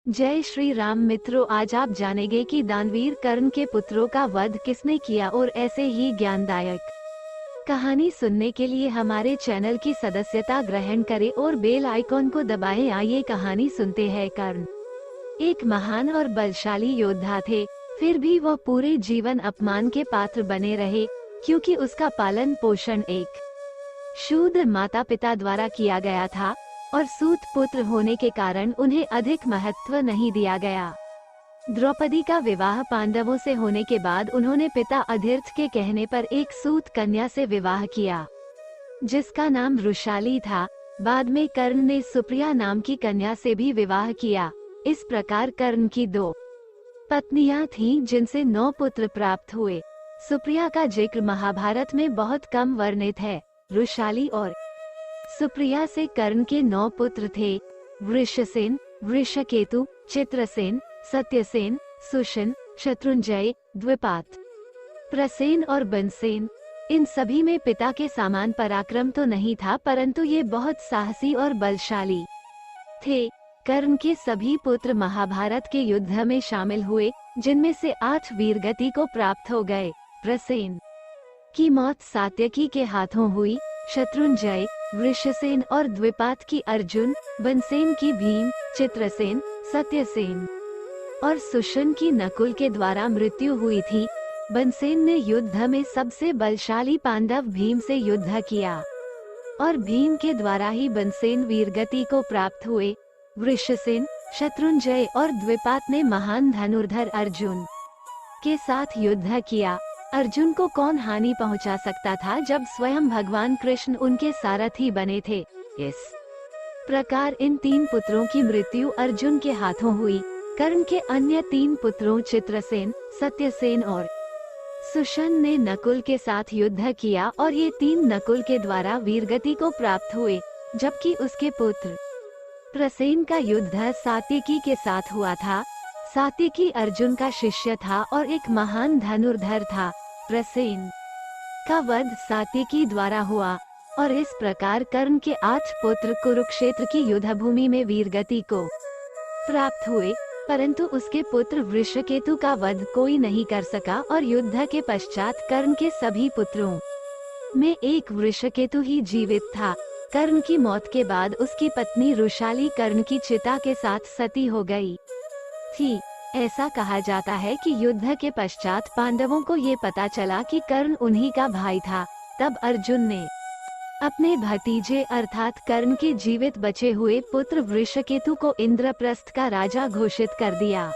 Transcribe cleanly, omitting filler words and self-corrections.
जय श्री राम मित्रों, आज आप जानेंगे कि दानवीर कर्ण के पुत्रों का वध किसने किया और ऐसे ही ज्ञानदायक कहानी सुनने के लिए हमारे चैनल की सदस्यता ग्रहण करें और बेल आइकॉन को दबाएं। आइए कहानी सुनते हैं। कर्ण एक महान और बलशाली योद्धा थे, फिर भी वह पूरे जीवन अपमान के पात्र बने रहे क्योंकि उसका पालन पोषण एक शूद्र माता पिता द्वारा किया गया था और सूत पुत्र होने के कारण उन्हें अधिक महत्व नहीं दिया गया। द्रौपदी का विवाह पांडवों से होने के बाद उन्होंने पिता अधिर्थ के कहने पर एक सूत कन्या से विवाह किया, जिसका नाम रुशाली था। बाद में कर्ण ने सुप्रिया नाम की कन्या से भी विवाह किया। इस प्रकार कर्ण की 2 पत्नियां थीं, जिनसे 9 पुत्र प्राप्त हुए। सुप्रिया का जिक्र महाभारत में बहुत कम वर्णित है। रुशाली और सुप्रिया से कर्ण के 9 पुत्र थे: वृषसेन, वृषकेतु, चित्रसेन, सत्यसेन, सुशन, शत्रुंजय, द्विपात, प्रसेन और बनसेन। इन सभी में पिता के समान पराक्रम तो नहीं था, परंतु ये बहुत साहसी और बलशाली थे। कर्ण के सभी पुत्र महाभारत के युद्ध में शामिल हुए, जिनमें से 8 वीरगति को प्राप्त हो गए। प्रसेन की मौत सात्यकी के हाथों हुई, शत्रुंजय, वृषसेन और द्विपात की अर्जुन, बनसेन की भीम, चित्रसेन, सत्यसेन और सुशन की नकुल के द्वारा मृत्यु हुई थी। बनसेन ने युद्ध में सबसे बलशाली पांडव भीम से युद्ध किया और भीम के द्वारा ही बनसेन वीरगति को प्राप्त हुए। वृषसेन, शत्रुंजय और द्विपात ने महान धनुर्धर अर्जुन के साथ युद्ध किया। अर्जुन को कौन हानि पहुंचा सकता था जब स्वयं भगवान कृष्ण उनके सारथी बने थे। इस प्रकार इन 3 पुत्रों की मृत्यु अर्जुन के हाथों हुई। कर्ण के अन्य 3 पुत्रों चित्रसेन, सत्यसेन और सुशन ने नकुल के साथ युद्ध किया और ये 3 नकुल के द्वारा वीरगति को प्राप्त हुए, जबकि उसके पुत्र प्रसेन का युद्ध सात्यकी के साथ हुआ था। सात्यकी अर्जुन का शिष्य था और एक महान धनुर्धर था। प्रसेन का वध सात्यकी द्वारा हुआ और इस प्रकार कर्ण के 8 पुत्र कुरुक्षेत्र की युद्ध भूमि में वीरगति को प्राप्त हुए, परंतु उसके पुत्र वृषकेतु का वध कोई नहीं कर सका और युद्ध के पश्चात कर्ण के सभी पुत्रों में एक वृषकेतु ही जीवित था। कर्ण की मौत के बाद उसकी पत्नी रुशाली कर्ण की चिता के साथ सती हो गई थी। ऐसा कहा जाता है कि युद्ध के पश्चात पांडवों को ये पता चला कि कर्ण उन्हीं का भाई था। तब अर्जुन ने अपने भतीजे अर्थात कर्ण के जीवित बचे हुए पुत्र वृषकेतु को इंद्रप्रस्थ का राजा घोषित कर दिया।